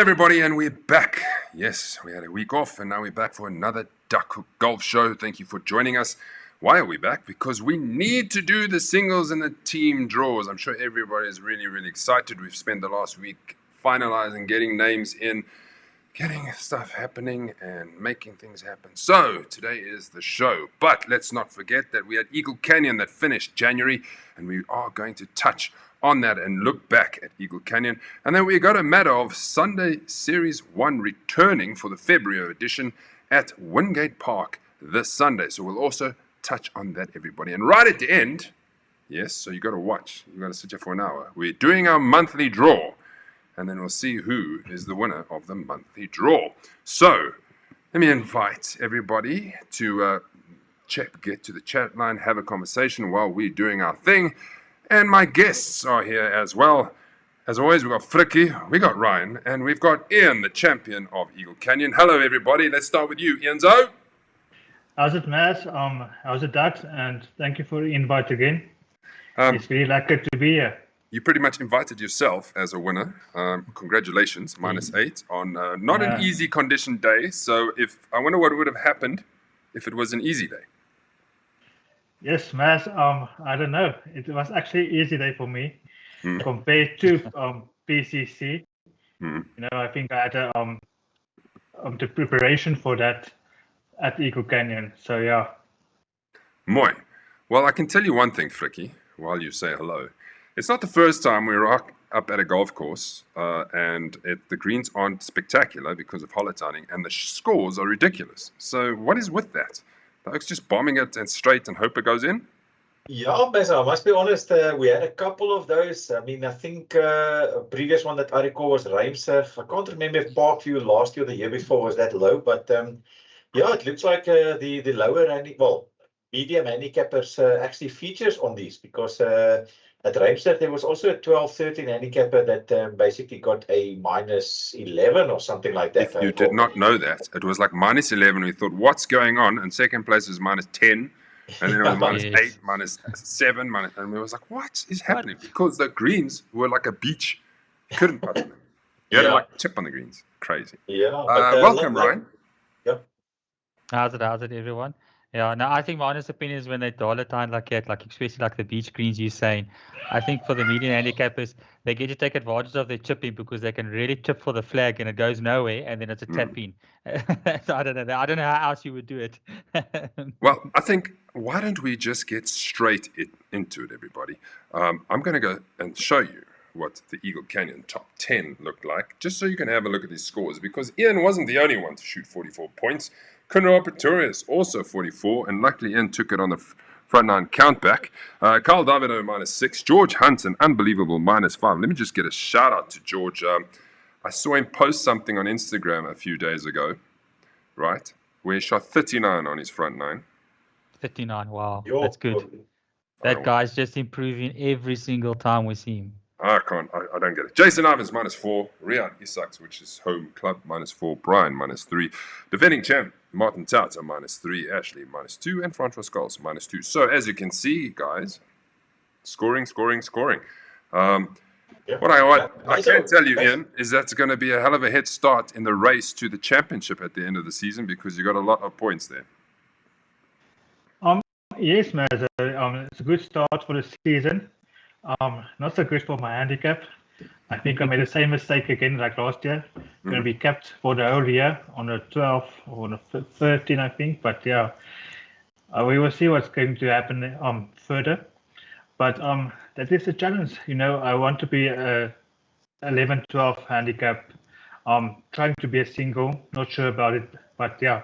everybody, and we're back. Yes, we had a week off, and now we're back for another Duckhook Golf Show. Thank you for joining us. Why are we back? Because we need to do the singles and the team draws. I'm sure everybody is really, really excited. We've spent the last week finalizing, getting names in, getting stuff happening, and making things happen. So, today is the show. But let's not forget that we had Eagle Canyon that finished January, and we are going to touch on that and look back at Eagle Canyon. And then we got a matter of Sunday Series 1 returning for the February edition at Wingate Park this Sunday. So we'll also touch on that, everybody. And right at the end, yes, so you got to watch. You got to sit here for an hour. We're doing our monthly draw, and then we'll see who is the winner of the monthly draw. So let me invite everybody to get to the chat line, have a conversation while we're doing our thing. And my guests are here as well. As always, we've got Frikkie, we got Ryan, and we've got Ian, the champion of Eagle Canyon. Hello, everybody. Let's start with you, Ianzo. How's it, Matt? How's it, Dax? And thank you for the invite again. It's really lucky to be here. You pretty much invited yourself as a winner. Congratulations, -8 on not an easy condition day. So I wonder what would have happened if it was an easy day. Yes, Matt. I don't know. It was actually an easy day for me compared to PCC. You know, I think I had the preparation for that at Eagle Canyon. So yeah. Mooi. Well, I can tell you one thing, Frikkie, while you say hello. It's not the first time we rock up at a golf course and the greens aren't spectacular because of holotining and the scores are ridiculous. So what is with that? Folks just bombing it and straight and hope it goes in? Yeah, I must be honest, we had a couple of those. I mean, I think a previous one that I recall was Raimsurf. I can't remember if Parkview last year or the year before was that low, but yeah, it looks like the lower medium handicappers actually features on these because at Raimsurf there was also a 12-13 handicapper that basically got a -11 or something like that. If you did not know that, it was like -11. We thought, what's going on? And second place was -10. And then it was -8, -7, and we was like, what is happening? Because the greens were like a beach. You couldn't putt them. You had to like chip on the greens. Crazy. Yeah. Welcome, Ryan. Yeah. How's it, everyone? Yeah, no, I think my honest opinion is when they dollar-tine like that, like especially like the beach greens you're saying, I think for the median handicappers, they get to take advantage of their chipping because they can really chip for the flag and it goes nowhere and then it's a tap-in. So I don't know. I don't know how else you would do it. Well, I think, why don't we just get straight into it, everybody? I'm going to go and show you what the Eagle Canyon top 10 looked like, just so you can have a look at these scores, because Ian wasn't the only one to shoot 44 points. Kunra Pretorius also 44, and luckily Ian took it on the front nine countback. Carl Davido -6, George Hunt an unbelievable -5. Let me just get a shout out to George. I saw him post something on Instagram a few days ago, right, where he shot 39 on his front nine. 39, wow, that's good. That guy's just improving every single time we see him. I don't get it. Jason Ivins -4, Riyad Isaks, which is home club, -4, Brian -3, defending champ Martin Tauta -3, Ashley -2, and Francois Scholes -2. So as you can see, guys, scoring. What I can tell you, Ian, is that's going to be a hell of a head start in the race to the championship at the end of the season because you got a lot of points there. Yes, Matt. It's a good start for the season. Not so good for my handicap. I think I made the same mistake again like last year. Going to be capped for the whole year on a 12 or on a 13, I think. But yeah, we will see what's going to happen further. But that is the challenge. You know, I want to be a 11-12 handicap. Trying to be a single, not sure about it. But yeah,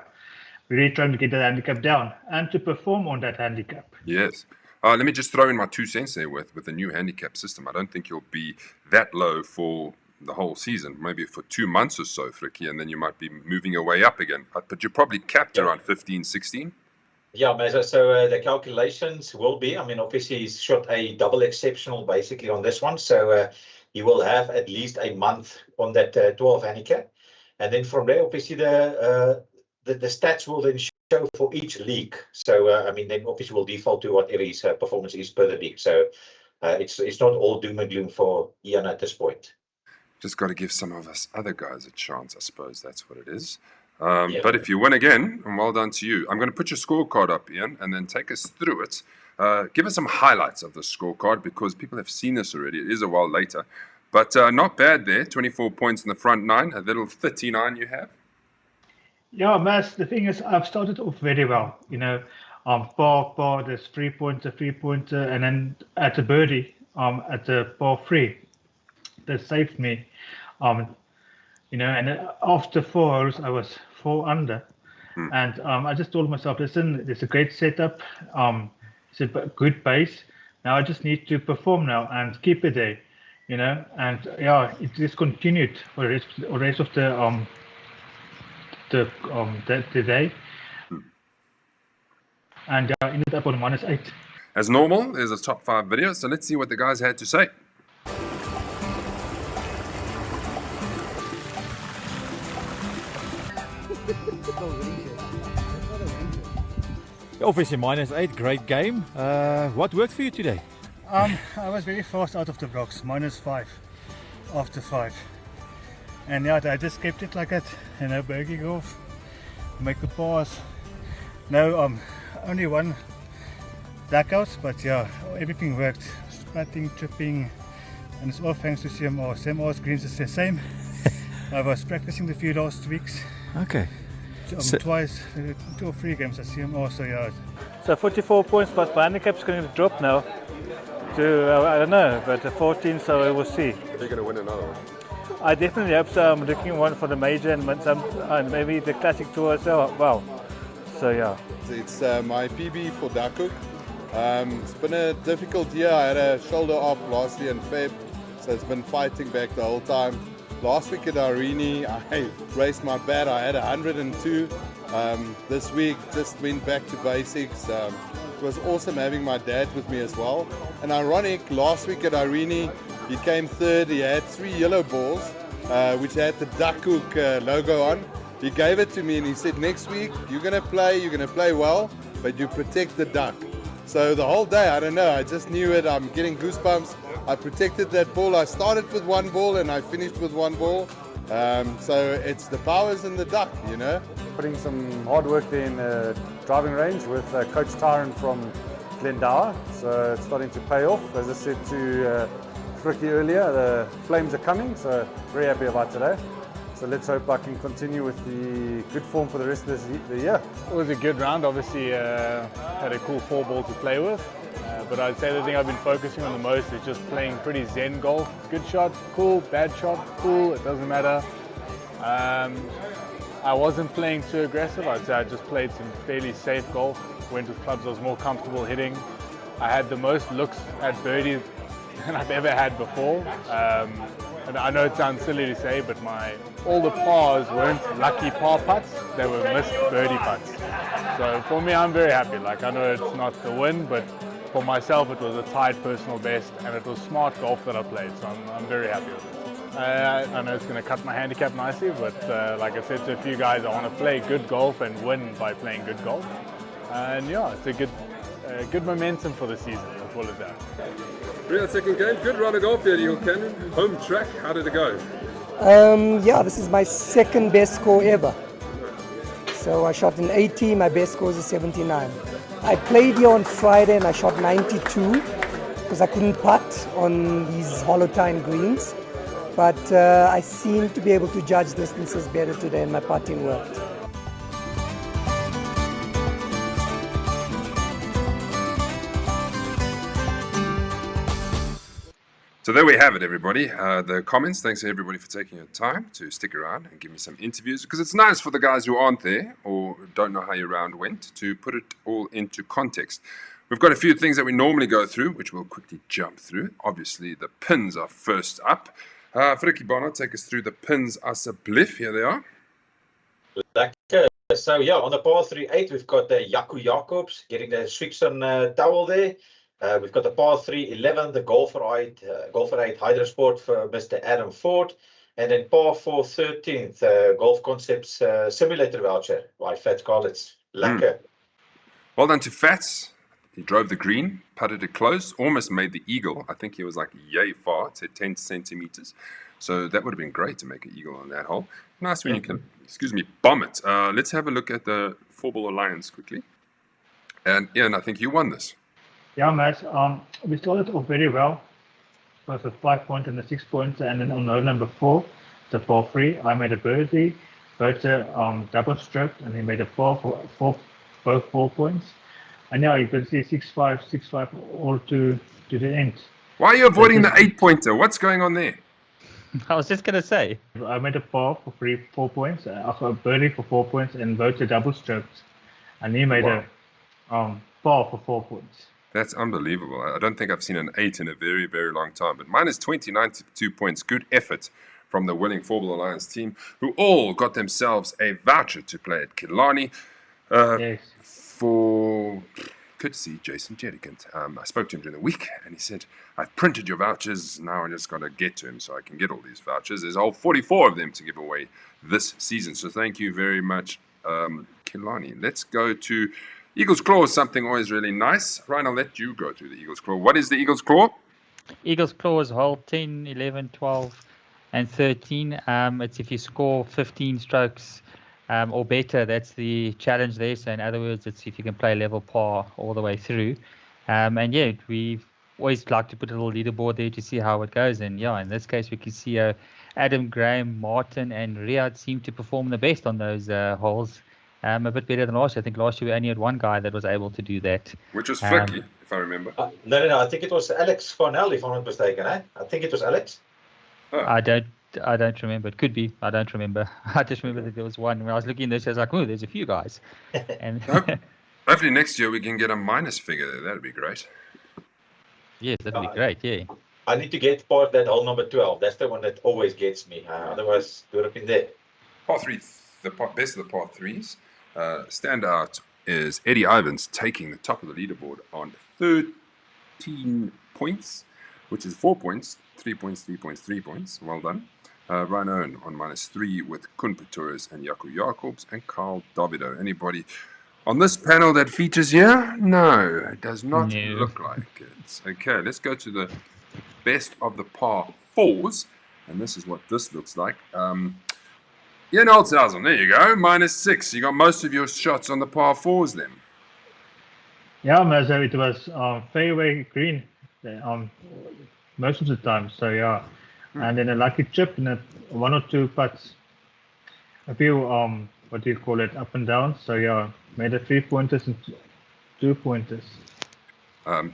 really trying to get that handicap down and to perform on that handicap. Yes. Let me just throw in my 2 cents there with the new handicap system. I don't think you'll be that low for the whole season, maybe for 2 months or so, Frikkie, and then you might be moving your way up again. But you're probably capped around 15, 16? Yeah, Meza, so the calculations will be, I mean, obviously he's shot a double exceptional basically on this one. So he will have at least a month on that 12 handicap. And then from there, obviously the stats will then show for each league. So, I mean, then obviously we'll default to whatever his performance is per the league. So it's not all doom and gloom for Ian at this point. Just got to give some of us other guys a chance, I suppose that's what it is. Yeah. But if you win again, and well done to you. I'm going to put your scorecard up, Ian, and then take us through it. Give us some highlights of the scorecard because people have seen this already. It is a while later. But not bad there. 24 points in the front nine. A little 39 you have. Yeah, Mas, the thing is, I've started off very well. Par, there's 3-pointer, and then at the birdie, at the par 3, that saved me. And after 4 holes, I was 4 under. And I just told myself, listen, it's a great setup. It's a good base. Now I just need to perform now and keep it there, And yeah, it just continued for the rest of the day. And I ended up on -8. As normal, there's a top 5 video, so let's see what the guys had to say. Obviously -8, great game. What worked for you today? I was very fast out of the blocks, -5 after 5. And yeah, I just kept it like that, bogey golf, make the pars. No, only one blackout, but yeah, everything worked. Splatting, chipping, and it's all thanks to CMR. CMR's greens is the same. I was practicing the few last weeks. Okay. Twice, 2 or 3 games at CMR, so yeah. So 44 points, but my handicap's going to drop now to, I don't know, but 14, so we'll see. You're going to win another one. I definitely hope so. I'm looking one for the major and maybe the classic tour as well. So yeah. It's my PB for Duckhook. It's been a difficult year. I had a shoulder op last year in Feb, so it's been fighting back the whole time. Last week at Arini, I raced my bat. I had 102. This week just went back to basics. It was awesome having my dad with me as well. And ironic, last week at Arini, he came third. He had 3 yellow balls, which had the Duckhook logo on. He gave it to me and he said, next week you're going to play well, but you protect the duck. So the whole day, I don't know, I just knew it. I'm getting goosebumps. I protected that ball. I started with 1 ball and I finished with 1 ball. So it's the powers in the duck, Putting some hard work there in the driving range with Coach Tyron from Glendower. So it's starting to pay off. As I said to Fricky earlier, the flames are coming, so very happy about today. So let's hope I can continue with the good form for the rest of the year. It was a good round. Obviously, had a cool 4 ball to play with. But I'd say the thing I've been focusing on the most is just playing pretty zen golf. Good shot, cool. Bad shot, cool. It doesn't matter. I wasn't playing too aggressive. I'd say I just played some fairly safe golf. Went with clubs I was more comfortable hitting. I had the most looks at birdie than I've ever had before. And I know it sounds silly to say, but all the pars weren't lucky par putts, they were missed birdie putts. So for me, I'm very happy. I know it's not the win, but for myself, it was a tied personal best, and it was smart golf that I played, so I'm very happy with it. I know it's going to cut my handicap nicely, but like I said to a few guys, I want to play good golf and win by playing good golf. And yeah, it's a good momentum for the season, I'll call it that. Real second game, good run of golf there, Eagle Cannon. Home track, how did it go? Yeah, this is my 2nd best score ever. So I shot an 80, my best score is a 79. I played here on Friday and I shot 92 because I couldn't putt on these hollow tine greens. But I seem to be able to judge distances better today and my putting worked. So there we have it, everybody. The comments, thanks to everybody for taking your time to stick around and give me some interviews, because it's nice for the guys who aren't there or don't know how your round went to put it all into context. We've got a few things that we normally go through, which we'll quickly jump through. Obviously, the pins are first up. Frikkie Bonner, take us through the pins asseblief. Here they are. Lekker. So yeah, on the par 3-8, we've got Jaco Jacobs getting the Swixen towel there. We've got the par 3-11, the Golfer 8 Hydrosport for Mr. Adam Ford. And then par 4 13th, Golf Concepts Simulator voucher by Fats Collins. Lekker. Well done to Fats. He drove the green, putted it close, almost made the eagle. I think he was like yay far. It said 10 centimeters. So that would have been great to make an eagle on that hole. Nice when you can, bomb it. Let's have a look at the 4-ball alliance quickly. And Ian, I think you won this. Yeah, Matt. We started off very well. First with 5 points and a 6 points, and then on hole number 4, the par 3, I made a birdie. Bertha double stroked, and he made a par for both 4 points. And yeah, you can see 6-5, 6-5 all to the end. Why are you avoiding the 8-pointer? What's going on there? I was just going to say. I made a par for 4 points, a birdie for 4 points, and Bertha double stroked. And he made a par for 4 points. That's unbelievable. I don't think I've seen an 8 in a very, very long time. But minus 92 points. Good effort from the winning 4-ball alliance team, who all got themselves a voucher to play at Killarney. Yes. For courtesy, Jason Jedicant. I spoke to him during the week, and he said, I've printed your vouchers. Now I just got to get to him so I can get all these vouchers. There's all 44 of them to give away this season. So thank you very much, Killarney. Let's go to Eagle's Claw is something always really nice. Ryan, I'll let you go through the Eagle's Claw. What is the Eagle's Claw? Eagle's Claw is hole 10, 11, 12, and 13. It's if you score 15 strokes or better, that's the challenge there. So in other words, it's if you can play level par all the way through. And yeah, we've always like to put a little leaderboard there to see how it goes. And yeah, in this case, we can see Adam, Graham, Martin, and Riyadh seem to perform the best on those holes. A bit better than last year. I think last year we only had one guy that was able to do that. Which was Flicky, if I remember. No. I think it was Alex Farnell, if I'm not mistaken. I think it was Alex. Oh. I don't remember. It could be. I don't remember. I just remember that there was one. When I was looking at this, I was like, oh, there's a few guys. And hopefully next year we can get a minus figure there. That'd be great. Yes, that'd be great. Yeah. I need to get past that hole number 12. That's the one that always gets me. Otherwise, it would have been there. Par 3, best of the par 3s. Standout is Eddie Ivins taking the top of the leaderboard on 13 points, which is 4 points, 3 points, 3 points, 3 points. Well done. Ryan Owen on minus 3 with Kun Pretorius and Jaco Jacobs and Carl Davido. Anybody on this panel that features here? No, it does not look like it. Okay, let's go to the best of the par 4s, and this is what this looks like. Ian Olshausen, there you go, minus 6. You got most of your shots on the par 4s then. Yeah, Mazo, it was fairway green most of the time. So yeah, and then a lucky chip and 1 or 2 putts, a few what do you call it, up and down. So yeah, made a 3-pointers and 2-pointers.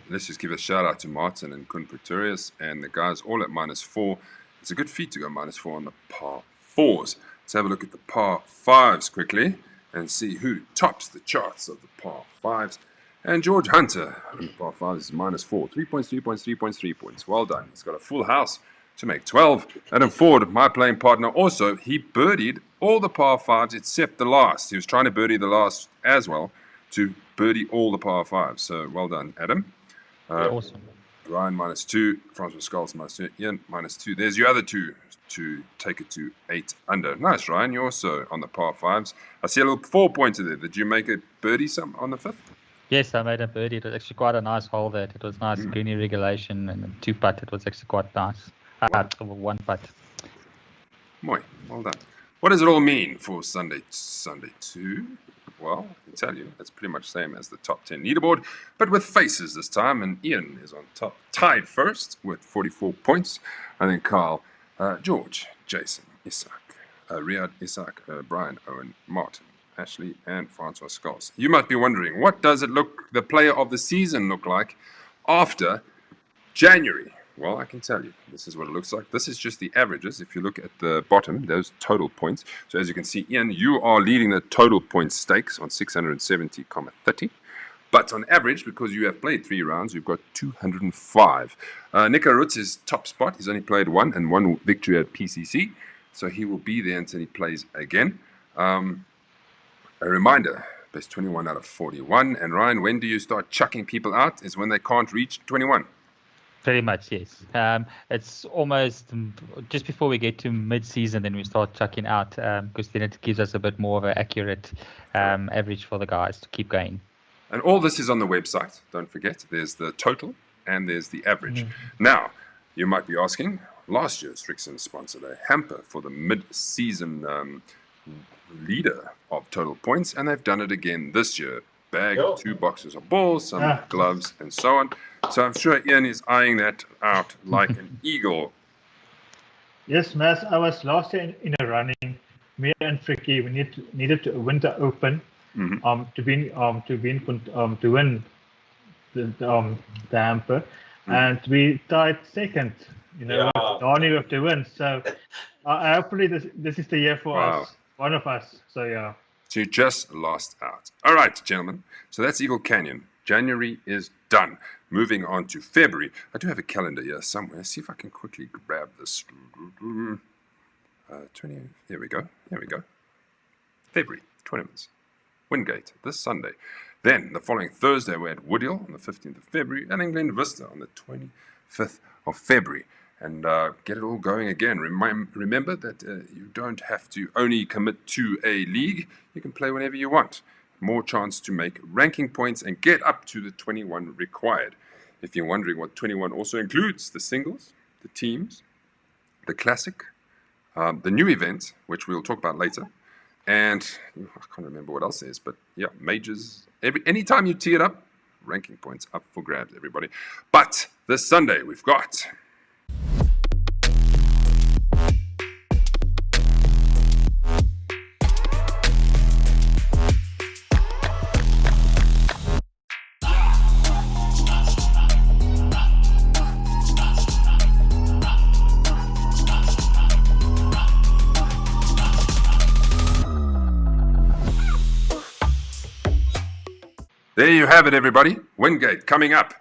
Let's just give a shout out to Martin and Kun Pretorius and the guys all at minus 4. It's a good feat to go minus 4 on the par 4s. Let's have a look at the par 5s quickly and see who tops the charts of the par 5s. And George Hunter on the par 5s is minus 4. 3 points, 3 points, 3 points, 3 points. Well done. He's got a full house to make 12. Adam Ford, my playing partner, also, he birdied all the par 5s except the last. He was trying to birdie the last as well to birdie all the par 5s. So well done, Adam. Awesome. Ryan minus 2. Francois Skulls minus 2. Ian minus 2. There's your other 2. To take it to 8 under. Nice, Ryan. You're also on the par 5s. I see a little 4-pointer there. Did you make a birdie on the 5th? Yes, I made a birdie. It was actually quite a nice hole there. It was nice greeny regulation and 2 putt. It was actually quite nice. 1 putt. Mooi. Well done. What does it all mean for Sunday 2? Well, I can tell you, it's pretty much the same as the top 10 leaderboard, but with faces this time. And Ian is on top, tied first with 44 points. And then Carl, George, Jason, Isaac, Riyadh, Isaac, Brian, Owen, Martin, Ashley, and Francois Skulls. You might be wondering, what does it look, the player of the season look like after January? Well, I can tell you, this is what it looks like. This is just the averages. If you look at the bottom, those total points. So as you can see, Ian, you are leading the total point stakes on 670,30. But on average, because you have played 3 rounds, you've got 205. Nico Rutz is top spot. He's only played 1 and 1 victory at PCC. So he will be there until he plays again. A reminder, best 21 out of 41. And Ryan, when do you start chucking people out? Is when they can't reach 21. Pretty much, yes. It's almost just before we get to mid-season, then we start chucking out because then it gives us a bit more of an accurate average for the guys to keep going. And all this is on the website. Don't forget, there's the total and there's the average. Now, you might be asking, last year, Strixon sponsored a hamper for the mid-season leader of total points, and they've done it again this year. Bag, 2 boxes of balls, some gloves, and so on. So I'm sure Ian is eyeing that out like an eagle. Yes, Mas, I was last year in a running. Me and Fricky, we needed to win the Open to win the hamper, and we tied second. With Donnie with the win. So hopefully this is the year for us, one of us. So yeah. So you just lost out. All right, gentlemen. So that's Eagle Canyon. January is done. Moving on to February. I do have a calendar here somewhere. See if I can quickly grab this. 20. Here we go. February tournaments. Wingate this Sunday. Then the following Thursday we're at Woodhill on the 15th of February, and then Glen Vista on the 25th of February. And get it all going again. Remember that you don't have to only commit to a league. You can play whenever you want. More chance to make ranking points and get up to the 21 required. If you're wondering what 21 also includes, the singles, the teams, the classic, the new event, which we'll talk about later, and I can't remember what else there is, but yeah, majors. Anytime you tee it up, ranking points up for grabs, everybody. But this Sunday we've got... There you have it, everybody. Wingate coming up.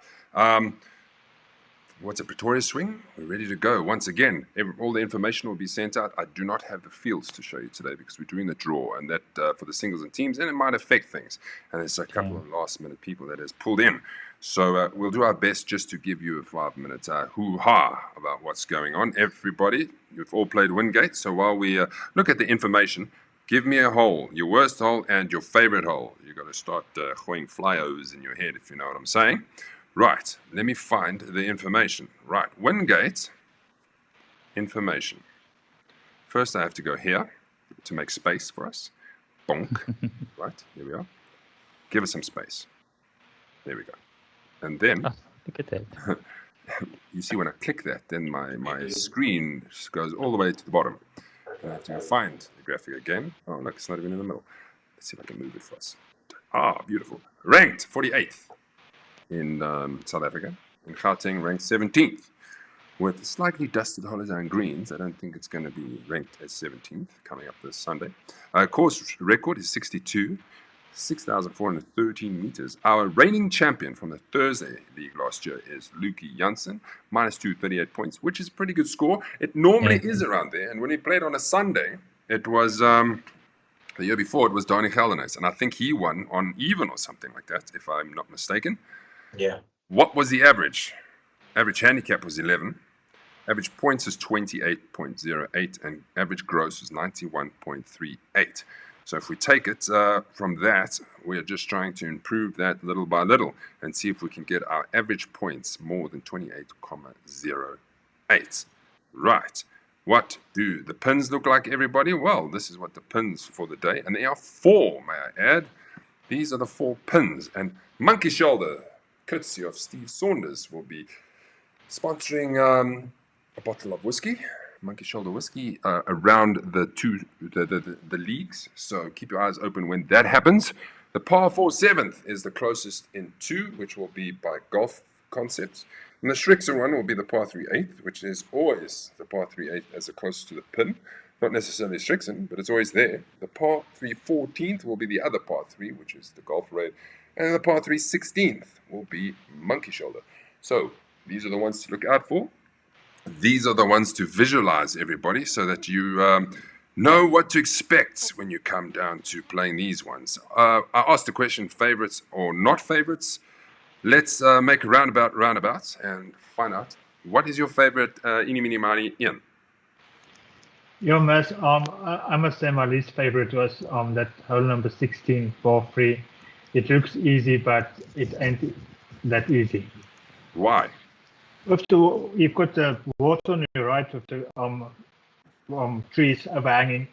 What's a Pretoria swing? We're ready to go. Once again, all the information will be sent out. I do not have the fields to show you today because we're doing the draw, and that for the singles and teams, and it might affect things. And there's a couple of last-minute people that has pulled in. So we'll do our best just to give you a 5-minute hoo-ha about what's going on. Everybody, you've all played Wingate, so while we look at the information, give me a hole, your worst hole and your favorite hole. You've got to start going flyovers in your head, if you know what I'm saying. Right, let me find the information. Right, Wingate information. First, I have to go here to make space for us. Bonk. Right, here we are. Give us some space. There we go. And then, look at that. You see when I click that, then my screen goes all the way to the bottom. And I have to go find the graphic again. Oh, look, it's not even in the middle. Let's see if I can move it for us. Ah, beautiful. Ranked 48th in South Africa. In Gauteng, ranked 17th. With slightly dusted holiday greens. I don't think it's going to be ranked as 17th coming up this Sunday. Course record is 62. 6,413 meters. Our reigning champion from the Thursday league last year is Luki Janssen, minus 238 points, which is a pretty good score. It normally is around there, and when he played on a Sunday, it was the year before, it was Donnie Geldenhuis, and I think he won on even or something like that, if I'm not mistaken. Yeah. What was the average? Average handicap was 11. Average points is 28.08, and average gross is 91.38. So if we take it from that, we're just trying to improve that little by little and see if we can get our average points more than 28.08. Right. What do the pins look like, everybody? Well, this is what the pins for the day. And there are 4, may I add. These are the 4 pins. And Monkey Shoulder, courtesy of Steve Saunders, will be sponsoring a bottle of whiskey. Monkey Shoulder whiskey around the leagues, so keep your eyes open when that happens. The par 4 7th is the closest in 2, which will be by Golf Concepts, and the Shrixer one will be the par 3 8th, which is always the par 3 8th as the closest to the pin, not necessarily Shrixon, but it's always there. The par 3 14th will be the other par 3, which is the Golf Raid, and the par 3 16th will be Monkey Shoulder. So these are the ones to look out for. These are the ones to visualize, everybody, so that you know what to expect when you come down to playing these ones. I asked the question, favorites or not favorites. Let's make a roundabout and find out what is your favorite Eeny, Meeny, Miny, Ian? Yeah, Mas, I must say my least favorite was that hole number 16, par 3. It looks easy, but it ain't that easy. Why? You've got the water on your right with the trees overhanging,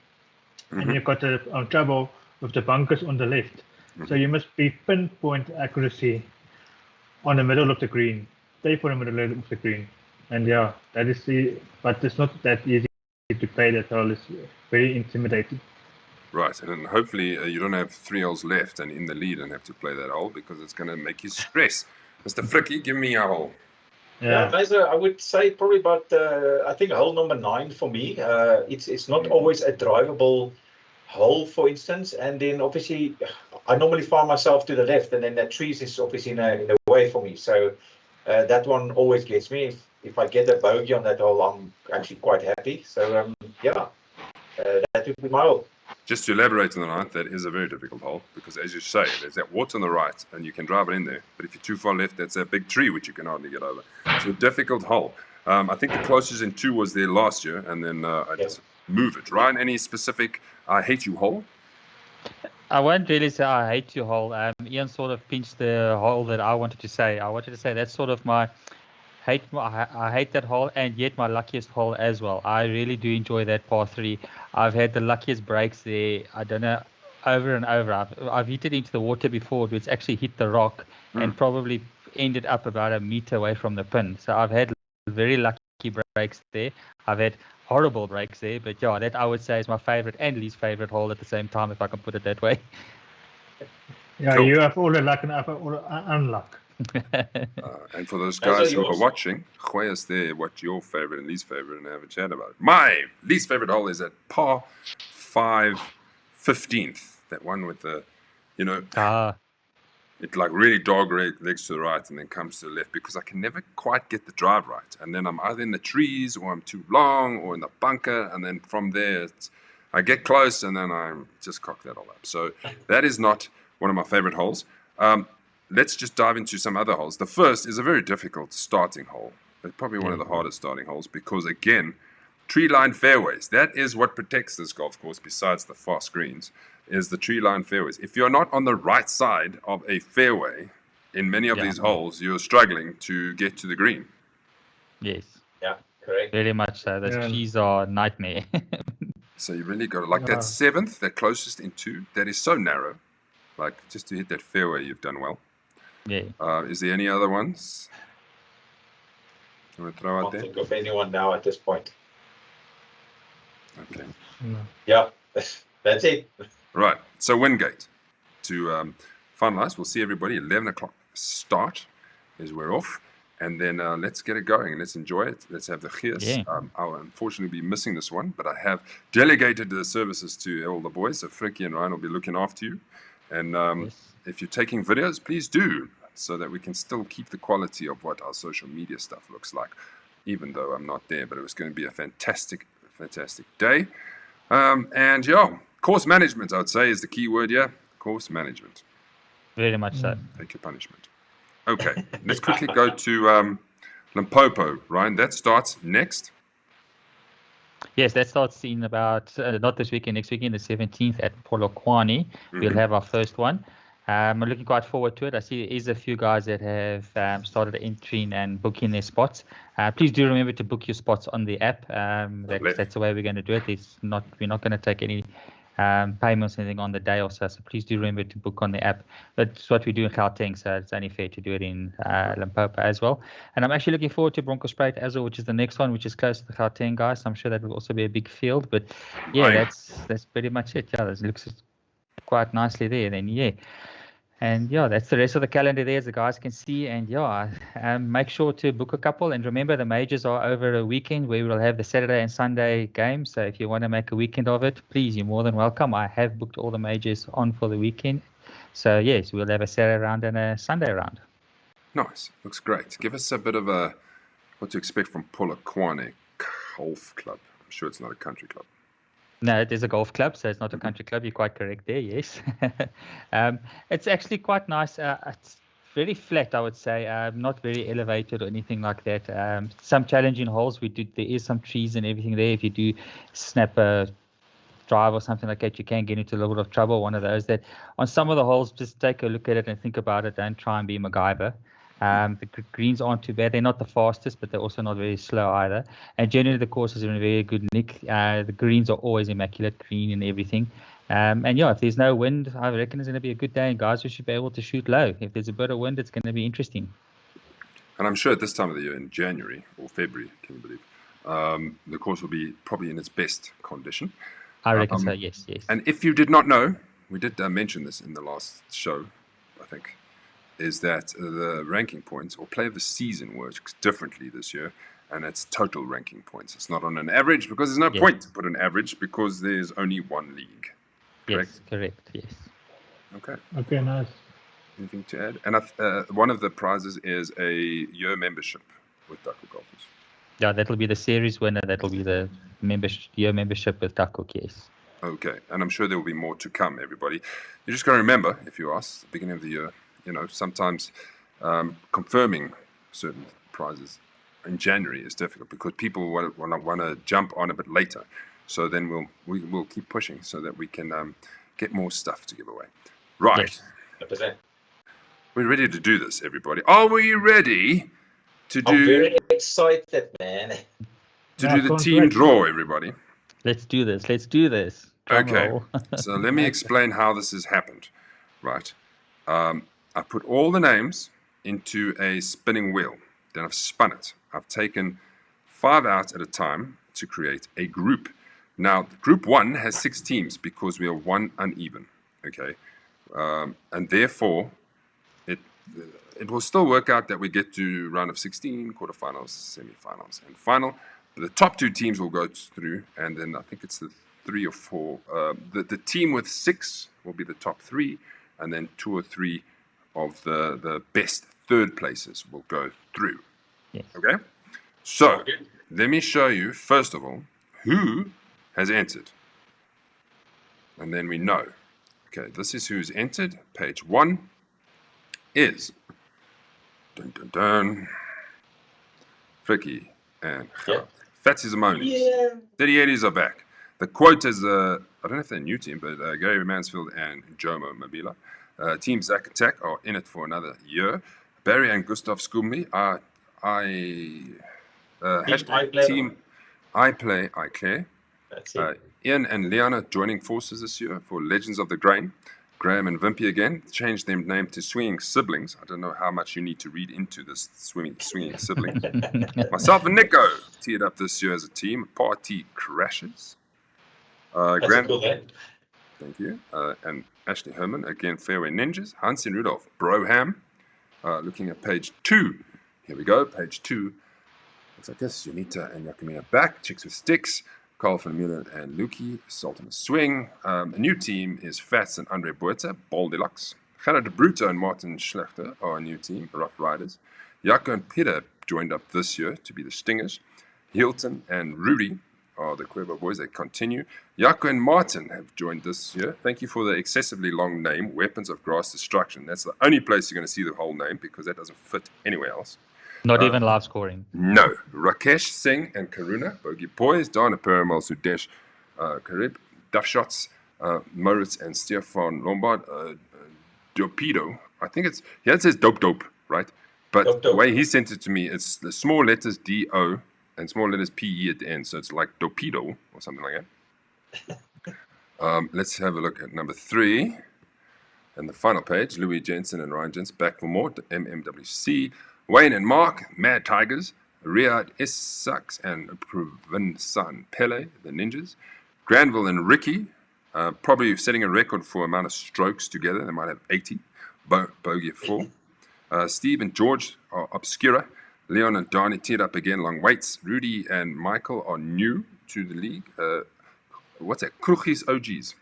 and you've got the trouble with the bunkers on the left. So you must be pinpoint accuracy on the middle of the green. Stay for the middle of the green. And yeah, that is but it's not that easy to play that hole. It's very intimidating. Right, and then hopefully you don't have 3 holes left and in the lead and have to play that hole because it's going to make you stress. Mr. Fricky, give me a hole. Yeah, Mesa, I would say probably about, I think hole number 9 for me. It's not always a drivable hole, for instance, and then obviously I normally find myself to the left, and then that trees is obviously in a way for me. So that one always gets me. If I get a bogey on that hole, I'm actually quite happy. So yeah, that would be my hole. Just to elaborate on that is a very difficult hole because, as you say, there's that water on the right and you can drive it in there. But if you're too far left, that's a big tree which you can hardly get over. It's a difficult hole. I think the closest in 2 was there last year, and then I just move it. Ryan, any specific I hate you hole? I won't really say I hate you hole. Ian sort of pinched the hole that I wanted to say. I wanted to say that's sort of my I hate that hole, and yet my luckiest hole as well. I really do enjoy that par 3. I've had the luckiest breaks there. I don't know, over and over. I've hit it into the water before, but it's actually hit the rock and probably ended up about a meter away from the pin. So I've had very lucky breaks there. I've had horrible breaks there, but yeah, that I would say is my favorite and least favorite hole at the same time, if I can put it that way. Yeah, cool. You have all the luck and I have all the unluck. And for those guys who are watching, Gooi us there what your favorite and least favorite and have a chat about it. My least favorite hole is at par 5 15th. That one with the, it like really dog legs to the right and then comes to the left because I can never quite get the drive right. And then I'm either in the trees or I'm too long or in the bunker. And then from there, I get close and then I just cock that all up. So that is not one of my favorite holes. Let's just dive into some other holes. The first is a very difficult starting hole. It's probably one of the hardest starting holes because, again, tree-lined fairways. That is what protects this golf course besides the fast greens, is the tree-lined fairways. If you're not on the right side of a fairway in many of these holes, you're struggling to get to the green. Yes. Yeah, correct. Very much so. Those trees are a nightmare. So you really got to, like that 7th, that closest in 2, that is so narrow. Like, just to hit that fairway, you've done well. Yeah. Is there any other ones you want to throw out there? I can't think of anyone now at this point. Okay. Yeah, that's it. Right. So Wingate. To finalize, we'll see everybody 11 o'clock start as we're off. And then let's get it going. Let's enjoy it. Let's have the gears. Yeah. I'll unfortunately be missing this one, but I have delegated the services to all the boys. So Fricky and Ryan will be looking after you. And if you're taking videos, please do, so that we can still keep the quality of what our social media stuff looks like, even though I'm not there. But it was going to be a fantastic day. And yeah, course management, I would say, is the key word here. Course management. Very much so. Take your punishment. Okay, let's quickly go to Limpopo, Ryan. That starts next. Yes, that starts in about, not this weekend, next weekend, the 17th at Polokwane. We'll have our first one. I'm looking quite forward to it. I see there is a few guys that have started entering and booking their spots. Please do remember to book your spots on the app. That's the way we're going to do it. We're not going to take any payments or anything on the day or so. So please do remember to book on the app. That's what we do in Gauteng, so it's only fair to do it in Limpopo as well. And I'm actually looking forward to Bronkhorstspruit as well, which is the next one, which is close to the Gauteng guys. So I'm sure that will also be a big field. But yeah, that's pretty much it. Yeah, it looks quite nicely there. Then and yeah, that's the rest of the calendar there, as the guys can see. And yeah, make sure to book a couple. And remember, the majors are over a weekend where we'll have the Saturday and Sunday games. So if you want to make a weekend of it, please, you're more than welcome. I have booked all the majors on for the weekend. So yes, we'll have a Saturday round and a Sunday round. Nice. Looks great. Give us a bit of what to expect from Polokwane Golf Club. I'm sure it's not a country club. No, it is a golf club, so it's not a country club. You're quite correct there, yes. It's actually quite nice. It's very flat, I would say, not very elevated or anything like that. Some challenging holes. There is some trees and everything there. If you do snap a drive or something like that, you can get into a little bit of trouble. One of those that on some of the holes, just take a look at it and think about it. Don't try and be MacGyver. The greens aren't too bad. They're not the fastest, but they're also not very slow either. And generally, the course is in a very good nick. The greens are always immaculate green and everything. And yeah, if there's no wind, I reckon it's going to be a good day. And guys, we should be able to shoot low. If there's a bit of wind, it's going to be interesting. And I'm sure at this time of the year, in January or February, can you believe, the course will be probably in its best condition. I reckon so, yes. And if you did not know, we did mention this in the last show, I think, is that the ranking points or play of the season works differently this year, and it's total ranking points. It's not on an average because there's no point to put an average because there's only one league. Correct? Yes, correct, yes. Okay, nice. Anything to add? And one of the prizes is a year membership with Duckhook Golfers. Yeah, that'll be the series winner. That'll be the year membership with Duckhook, yes. Okay, and I'm sure there will be more to come, everybody. You just got to remember, if you ask, the beginning of the year, sometimes confirming certain prizes in January is difficult because people want to jump on a bit later. So then we'll keep pushing so that we can get more stuff to give away. Right. Yes. 100%. We're ready to do this, everybody. Are we ready to do? I'm very excited, man. To do the team draw, everybody. Let's do this. Okay. So let me explain how this has happened. Right. I put all the names into a spinning wheel. Then I've spun it. I've taken 5 out at a time to create a group. Now, group 1 has 6 teams because we are one uneven. Okay. And therefore, it will still work out that we get to round of 16, quarterfinals, semifinals, and final. The top 2 teams will go through, and then I think it's the 3 or 4. The team with 6 will be the top 3, and then 2 or 3 of the best third places will go through. Yes. Okay? So, let me show you, first of all, who has entered. And then we know. Okay, this is who's entered. Page 1 is Fricky and Fatsy Zamonis. Yeah. 38s are back. The quote is, I don't know if they're a new team, but Gary Mansfield and Jomo Mabila. Team Zack Attack are in it for another year. Barry and Gustav Skumli are team I Play, I Care. That's it. Ian and Liana joining forces this year for Legends of the Grain. Graham and Vimpy again changed their name to Swinging Siblings. I don't know how much you need to read into this Swinging Siblings. Myself and Nico teared up this year as a team. Party Crashes. That's a cool name. Thank you. And Ashley Herman, again, Fairway Ninjas. Hans and Rudolph, Broham. Looking at page 2. Here we go, page 2. Looks like this. Unita and Yakumina back. Chicks with Sticks. Carl van Meulen and Luki, Salt on the Swing. A new team is Fats and Andre Buerta, Ball Deluxe. Gerard de Bruto and Martin Schlechter are a new team, Rough Riders. Jaco and Peter joined up this year to be the Stingers. Hilton and Rudy are the Cuervo Boys. They continue. Jaco and Martin have joined this year. Thank you for the excessively long name, Weapons of Grass Destruction. That's the only place you're going to see the whole name because that doesn't fit anywhere else. Not even live scoring. No. Rakesh Singh and Karuna, Bogey Boys, Dana Perimal, Sudesh, Karib, Duff Shots, Moritz and Stefan Lombard, Dopido. I think it says Dope, right? But Dope. The way he sent it to me, it's the small letters D-O and small letters P-E at the end. So it's like Dopido or something like that. Let's have a look at number 3. And the final page, Louis Jensen and Ryan Jensen, back for more, MMWC. Wayne and Mark, Mad Tigers, Riyad Issacs and Provensan Pele, the Ninjas. Granville and Ricky, probably setting a record for amount of strokes together. They might have 80. Bogey 4. Steve and George are Obscura. Leon and Darnie teared up again, long waits. Rudy and Michael are new to the league. What's that? Krugis OGs.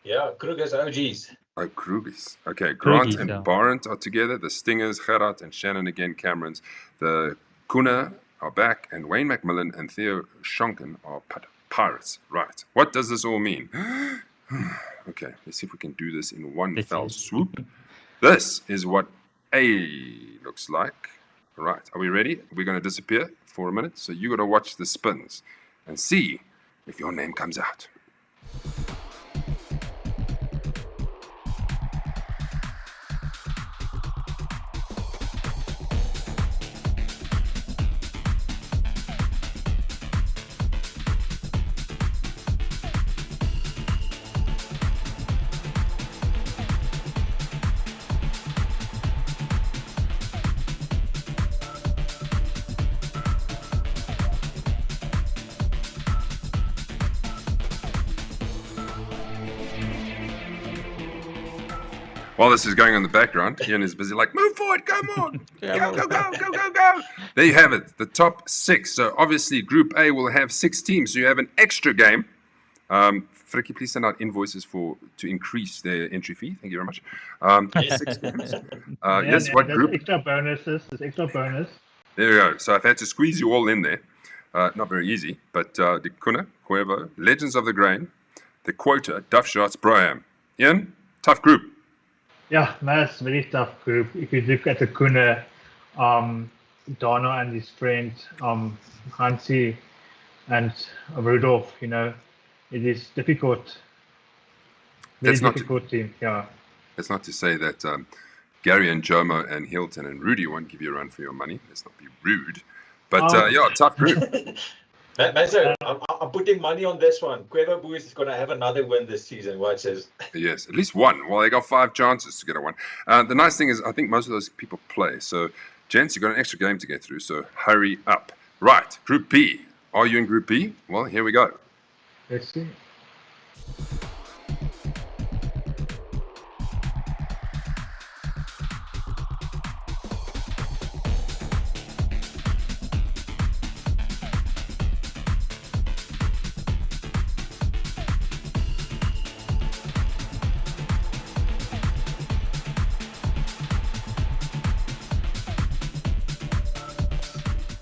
Yeah, Kruger's OGs. Oh, Krugis. Okay, Grant Krugis, and yeah. Barent are together. The Stingers, Gerard and Shannon again, Camerons. The Kuna are back, and Wayne McMillan and Theo Shonken are Pirates. Right. What does this all mean? Okay, let's see if we can do this in one fell swoop. This is what A looks like. Right, are we ready? We're going to disappear for a minute, so you got to watch the spins and see if your name comes out. While this is going on in the background, Ian is busy like, move forward, come on, go. There you have it, the top 6. So obviously Group A will have 6 teams, so you have an extra game. Frikkie, please send out invoices to increase their entry fee. Thank you very much. 6 games. Yes, what group? Extra bonuses. There's extra bonus. There we go. So I've had to squeeze you all in there. Not very easy, but the Kuna, Cuervo, Legends of the Grain, the Quota, Duff Shots, Broham. Ian, tough group. Yeah, that's very tough group. If you look at the Kuna, Donna and his friend Hansi and Rudolph, it is difficult. Very difficult team. Yeah. That's not to say that Gary and Jomo and Hilton and Rudy won't give you a run for your money. Let's not be rude. But tough group. Mazo, I'm putting money on this one. Cuervo Boys is going to have another win this season. Watch this. Yes, at least one. Well, they got 5 chances to get a 1. The nice thing is, I think most of those people play. So, gents, you've got an extra game to get through. So, hurry up. Right, Group B. Are you in Group B? Well, here we go. Let's see.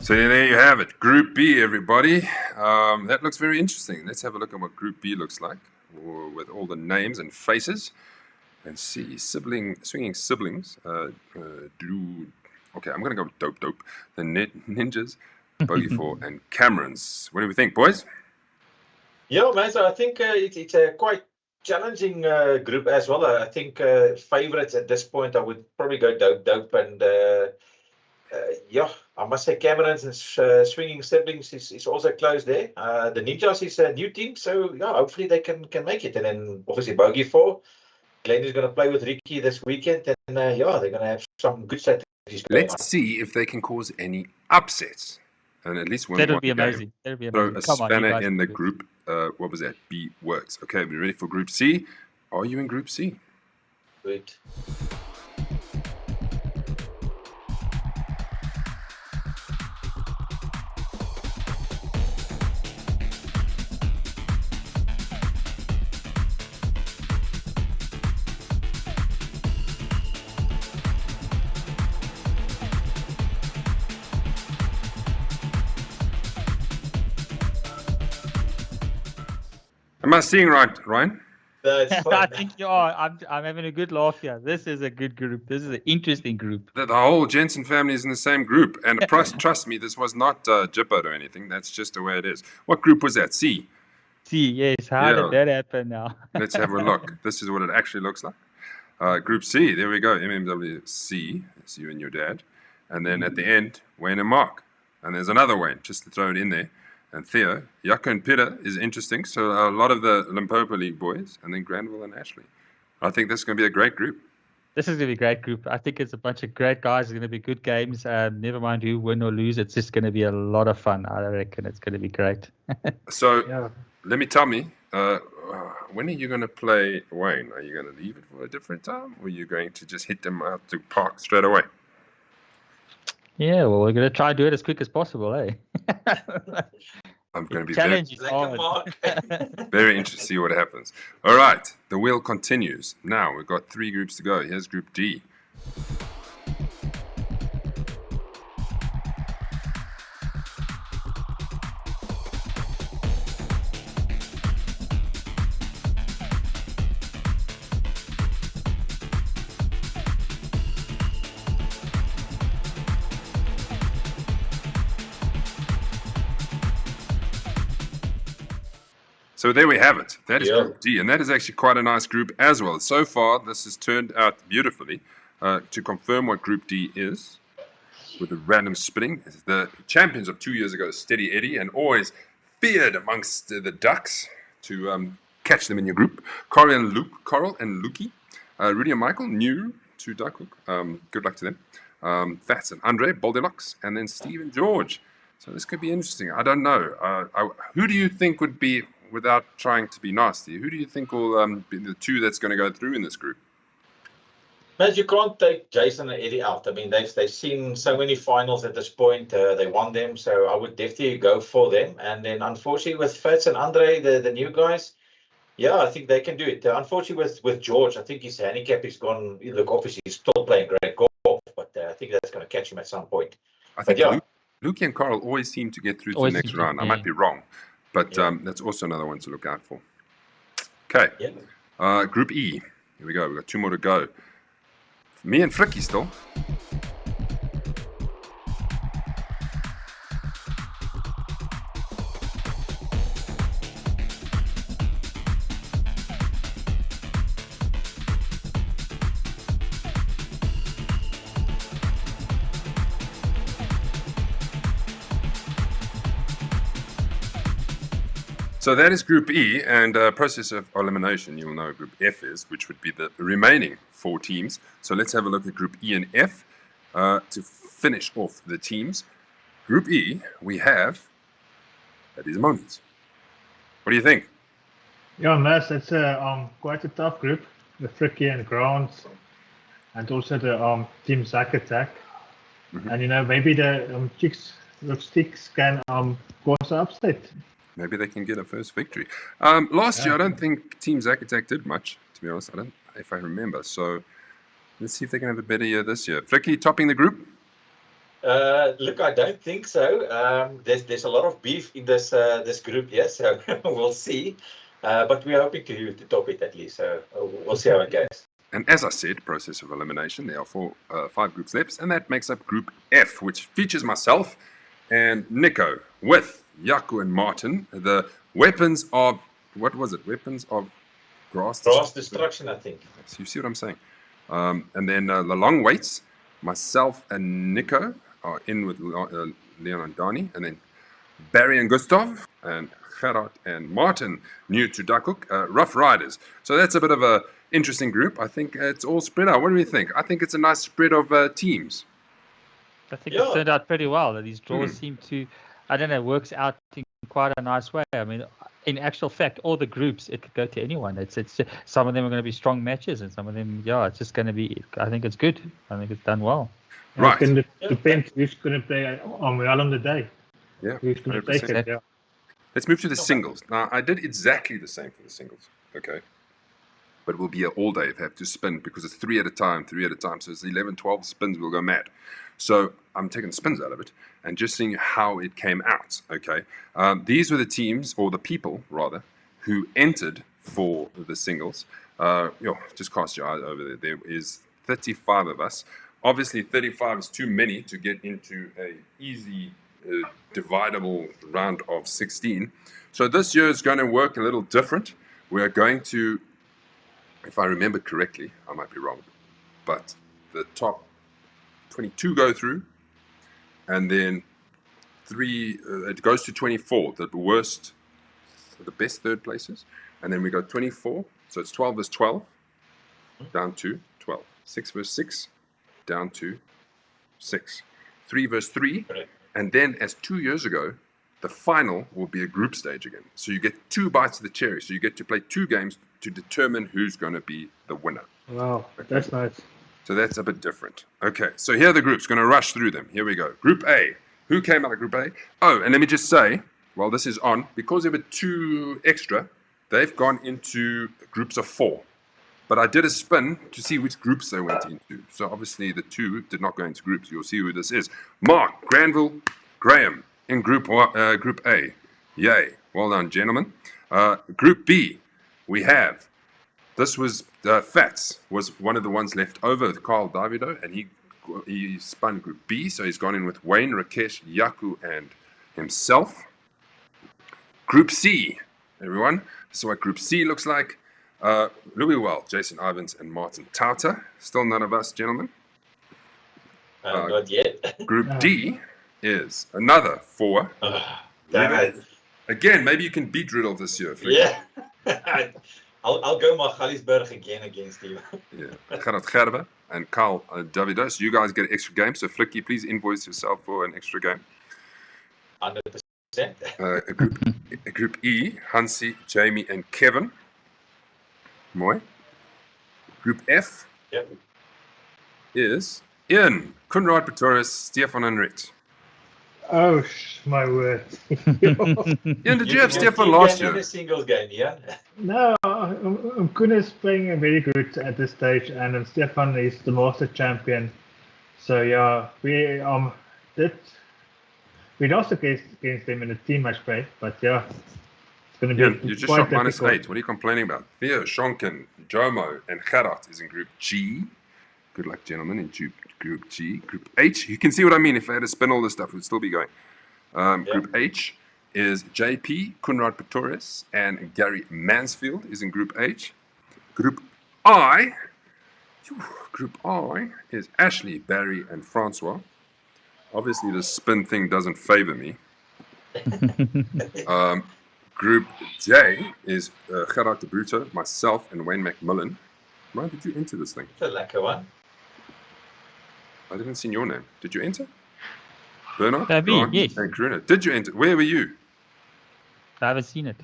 So there you have it, Group B, everybody. That looks very interesting. Let's have a look at what Group B looks like, with all the names and faces, and see swinging siblings. Okay, I'm gonna go with Dope, the Ninjas, Bogey 4, and Camerons. What do we think, boys? Yeah, man. So I think it's a quite challenging group as well. I think favorites at this point, I would probably go Dope, and I must say Camerons and Swinging Siblings is also close there. The Ninjas is a new team, so hopefully they can make it. And then obviously Bogey 4, Glenn is going to play with Ricky this weekend, and they're going to have some good strategies going on. Let's see if they can cause any upsets, and at least win. That would be amazing. That would be amazing. Throw a spanner in the group. What was that? B works. Okay, we ready for Group C? Are you in Group C? Good. Am I seeing right, Ryan? That's fun. I think you are. I'm having a good laugh here. This is a good group. This is an interesting group. The whole Jensen family is in the same group. And trust me, this was not jippered or anything. That's just the way it is. What group was that? C? C, yes. How did that happen now? Let's have a look. This is what it actually looks like. Group C, there we go. MMWC. It's you and your dad. And then at the end, Wayne and Mark. And there's another Wayne, just to throw it in there. And Theo, Jaco and Peter is interesting. So a lot of the Limpopo League boys, and then Granville and Ashley. I think this is going to be a great group. This is going to be a great group. I think it's a bunch of great guys. It's going to be good games. Never mind who win or lose. It's just going to be a lot of fun. I reckon it's going to be great. So let me tell me, when are you going to play Wayne? Are you going to leave it for a different time? Or are you going to just hit them out to park straight away? Yeah, well, we're going to try and do it as quick as possible, eh? I'm going to be challenge is hard. very interested to see what happens. All right, the wheel continues. Now we've got 3 groups to go. Here's Group D. So there we have it. That is Group D, and that is actually quite a nice group as well. So far, this has turned out beautifully. To confirm what Group D is, with a random spinning, the champions of 2 years ago, Steady Eddie, and always feared amongst the Ducks to catch them in your group. Coral and Lukey, Rudy and Michael, new to Duckhook. Good luck to them. Fats and Andre, Boldilocks, and then Steve and George. So this could be interesting. I don't know. Who do you think would be, without trying to be nasty, who do you think will be the 2 that's going to go through in this group? Man, you can't take Jason and Eddie out. I mean, they've seen so many finals at this point. They won them, so I would definitely go for them. And then, unfortunately, with Fitz and Andre, the new guys, yeah, I think they can do it. Unfortunately, with George, I think his handicap is gone. Look, obviously, he's still playing great golf, but I think that's going to catch him at some point. I think But yeah, Luke and Carl always seem to get through to the Always next seem to, round. I yeah. might be wrong, but that's also another one to look out for. Okay. yeah. Group E. Here we go. We've got 2 more to go. Me and Flicky still. So that is Group E, and process of elimination, you'll know what Group F is, which would be the remaining 4 teams. So let's have a look at Group E and F to finish off the teams. Group E, we have Eddie's Monies. What do you think? Yeah, Mas, it's quite a tough group with Fricky and Grants, and also the Team Zack Attack. And maybe the Sticks can cause an upset. Maybe they can get a first victory. Last year, I don't think Team Zack Attack did much, to be honest. I don't, if I remember. So let's see if they can have a better year this year. Flicky topping the group? Look, I don't think so. There's a lot of beef in this group, yes. So we'll see. But we're hoping to top it at least. So we'll see how it goes. And as I said, process of elimination, there are 5 groups left, and that makes up Group F, which features myself and Nico with Yaku and Martin. The weapons of, what was it? Weapons of grass destruction, I think. So you see what I'm saying? And then the long waits, myself and Nico are in with Leon and Donnie, and then Barry and Gustav, and Gerard and Martin, new to Duckhook, Rough Riders. So that's a bit of a interesting group. I think it's all spread out. What do you think? I think it's a nice spread of teams. I think it's turned out pretty well. These draws seem to, I don't know, works out in quite a nice way. I mean, in actual fact, all the groups, it could go to anyone. It's some of them are going to be strong matches, and some of them, it's just going to be. I think it's good. I think it's done well. Right. It depends who's going to play well on the day. Yeah. Who's going to take it? Yeah. Let's move to the singles. Now, I did exactly the same for the singles. Okay. But it will be an all day if I have to spin because it's 3 at a time. So it's 11, 12 spins, we'll go mad. So I'm taking spins out of it and just seeing how it came out. Okay. These were the teams, or the people rather, who entered for the singles. Just cast your eye over there. There is 35 of us. Obviously, 35 is too many to get into a easy dividable round of 16. So this year is going to work a little different. We're going to, if I remember correctly, I might be wrong, but the top 22 go through, and then 3, it goes to 24, the worst, the best third places, and then we go 24, so it's 12 versus 12, down to 12, 6 versus 6, down to 6, 3 versus 3, and then as 2 years ago, the final will be a group stage again. So you get 2 bites of the cherry, so you get to play 2 games to determine who's going to be the winner. Wow, that's nice. So that's a bit different. Okay, so here are the groups. Going to rush through them. Here we go. Group A. Who came out of Group A? Oh, and let me just say, while this is on, because there were 2 extra, they've gone into groups of 4. But I did a spin to see which groups they went into. So obviously the 2 did not go into groups. You'll see who this is. Mark, Granville, Graham in Group A. Yay. Well done, gentlemen. Group B, we have, this was, Fats was one of the ones left over with Carl Davido, and he spun Group B, so he's gone in with Wayne, Rakesh, Yaku, and himself. Group C, everyone. This is what Group C looks like. Louis Well, Jason Ivans, and Martin Tauter. Still none of us, gentlemen. Not yet. Group D is another 4. Again, maybe you can beat Riddle this year. Yeah. I'll go Magaliesberg again against you. Yeah. Gerard Gerber and Carl Davido. So you guys get an extra game. So Flicky, please invoice yourself for an extra game. 100%. Group E, Hansi, Jamie, and Kevin. Mooi. Group F. Yep. is Ian, Kunrad Pretorius, Stefan and Rit. Oh, my word. Ian, did you have can Stefan team last game and year? a singles game, yeah? No, Kun is playing very good at this stage, and Stefan is the master champion. So yeah, we lost against them in a team match play, but yeah, it's going to Ian, be you just quite shot difficult. -8. What are you complaining about? Theo, Shonkin, Jomo, and Gerard is in Group G. Good luck, gentlemen, in Group G. Group H, you can see what I mean. If I had to spin all this stuff, it would still be going. Group H is JP, Kunrad Pretorius, and Gary Mansfield is in Group H. Group I is Ashley, Barry, and Francois. Obviously, the spin thing doesn't favor me. Group J is Gerard de Bruto, myself, and Wayne McMillan. Ryan, did you enter this thing? It's a lekker one. I didn't see your name. Did you enter? Bernard? Me, Grant, yes. and Karuna. Did you enter? Where were you? I haven't seen it.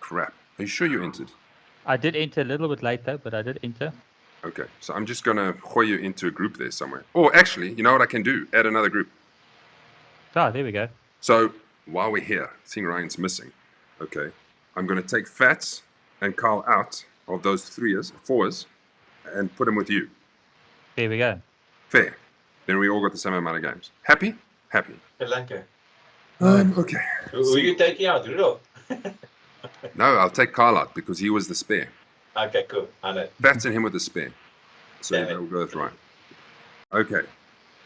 Crap. Are you sure you entered? I did enter a little bit later, but I did enter. Okay, so I'm just going to hoy you into a group there somewhere. Or actually, you know what I can do? Add another group. Ah, there we go. So while we're here, seeing Ryan's missing, okay, I'm going to take Fats and Carl out of those fours, and put them with you. There we go. Fair. Then we all got the same amount of games. Happy? Happy. Lekker. Okay. Who are you taking out, Rudolph? No, I'll take Carl out because he was the spare. Okay, cool. I know. Fats and him with the spare. So Damn it. that will go with Ryan. Okay.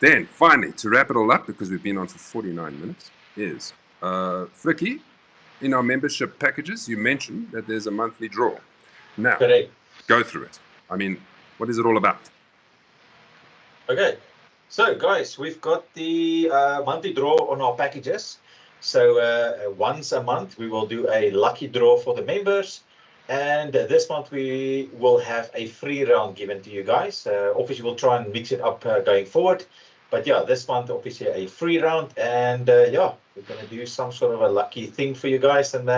Then, finally, to wrap it all up, because we've been on for 49 minutes, is Flicky, in our membership packages, you mentioned that there's a monthly draw. Now, Correct. go through it. I mean, what is it all about? Okay, so guys, we've got the monthly draw on our packages. So once a month, we will do a lucky draw for the members. And this month, we will have a free round given to you guys. Obviously, we'll try and mix it up going forward. But yeah, this month, obviously, a free round. And yeah, we're going to do some sort of a lucky thing for you guys. And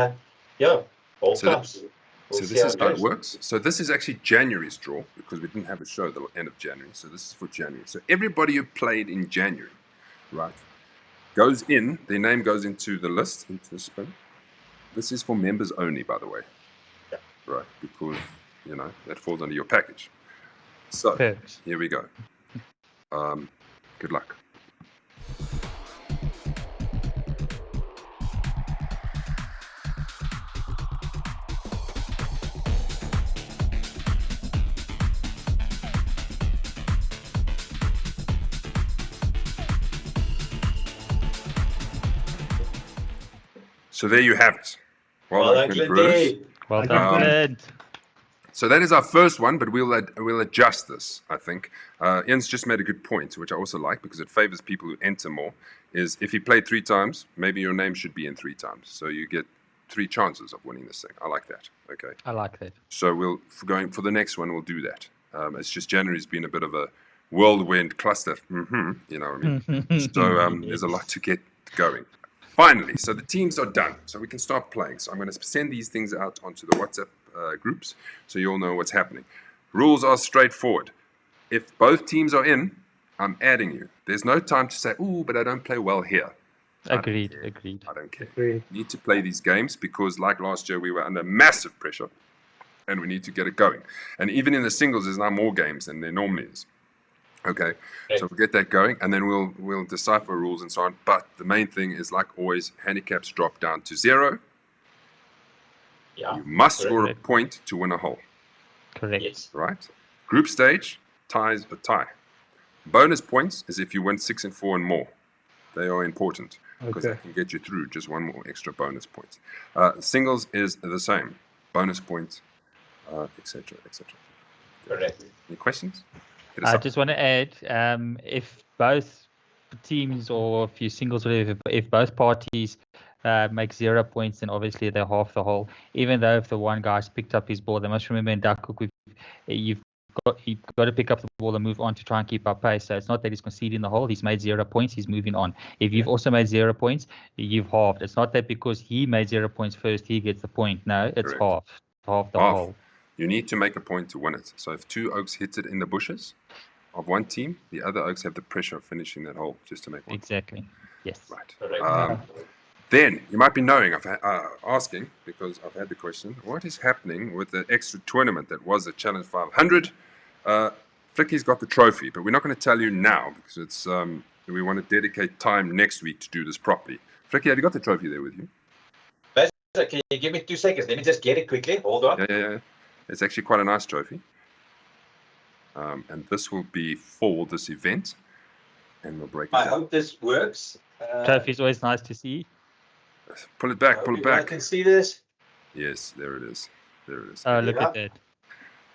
yeah, all comes. So this is how it works. So this is actually January's draw because we didn't have a show at the end of January. So this is for January. So everybody who played in January, right, goes in, their name goes into the list, into the spin. This is for members only, by the way. Yeah. Right, because, you know, that falls under your package. So Perfect. here we go. Good luck. So there you have it. Well done, Clint Clinty. Bruce. Well done, Clint. So that is our first one, but we'll adjust this, I think. Ian's just made a good point, which I also like because it favors people who enter more, is if you played 3 times, maybe your name should be in 3 times. So you get 3 chances of winning this thing. I like that. Okay. I like that. So going for the next one, we'll do that. It's just January's been a bit of a whirlwind cluster. You know what I mean? So there's a lot to get going. Finally, so the teams are done. So we can start playing. So I'm going to send these things out onto the WhatsApp groups so you all know what's happening. Rules are straightforward. If both teams are in, I'm adding you. There's no time to say, "Ooh, but I don't play well here." Agreed. I don't care. Agreed. We need to play these games because, like last year, we were under massive pressure and we need to get it going. And even in the singles, there's now more games than there normally is. Okay, so we'll get that going, and then we'll decipher rules and so on. But the main thing is, like always, handicaps drop down to 0. Yeah. You must score a point to win a hole. Correct. Yes. Right? Group stage, ties a tie. Bonus points is if you win 6 and 4 and more. They are important because Okay. they can get you through just one more extra bonus point. Singles is the same. Bonus points, etc., etc. Correct. Any questions? Hit us I up. just want to add, if both teams or if you singles, whatever, if both parties make 0 points, then obviously they're half the hole. Even though if the one guy's picked up his ball, they must remember in Duckhook, you've got to pick up the ball and move on to try and keep up pace. So it's not that he's conceding the hole. He's made 0 points. He's moving on. If you've also made 0 points, you've halved. It's not that because he made 0 points first, he gets the point. No, it's half the Half. hole. You need to make a point to win it. So if 2 oaks hit it in the bushes of one team. The other Oaks have the pressure of finishing that hole just to make one. Exactly. Yes. Right. Correct. Then you might be knowing, asking, because I've had the question, what is happening with the extra tournament that was the Challenge 500? Flicky's got the trophy, but we're not going to tell you now because it's we want to dedicate time next week to do this properly. Flicky, have you got the trophy there with you? Can you give me 2 seconds? Let me just get it quickly. Hold on. Yeah. It's actually quite a nice trophy. And this will be for this event. And we'll break it I down. hope this works. Trophy is always nice to see. Pull it back, pull it back. I can see this. Yes, there it is. There it is. Oh, look at that.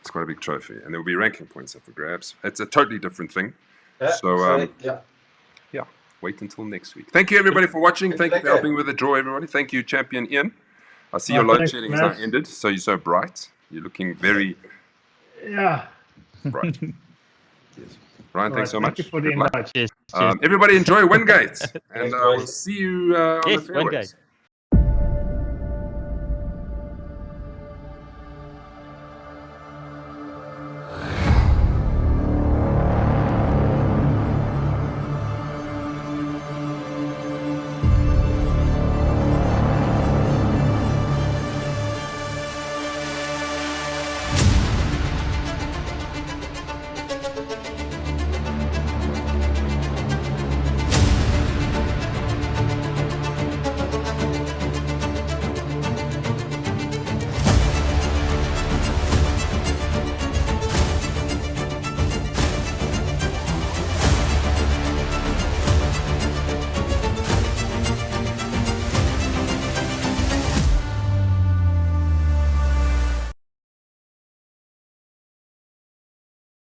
It's quite a big trophy. And there will be ranking points up for grabs. It's a totally different thing. Yeah, Yeah, wait until next week. Thank you, everybody, for watching. Thank you for helping with the draw, everybody. Thank you, Champion Ian. I see your load shedding is now ended, so you're so bright. You're looking very bright. Yes. Ryan, thanks so much. Thank you for the invite. Cheers. Everybody enjoy Wingate, and we'll see you on the fairways. Wingate.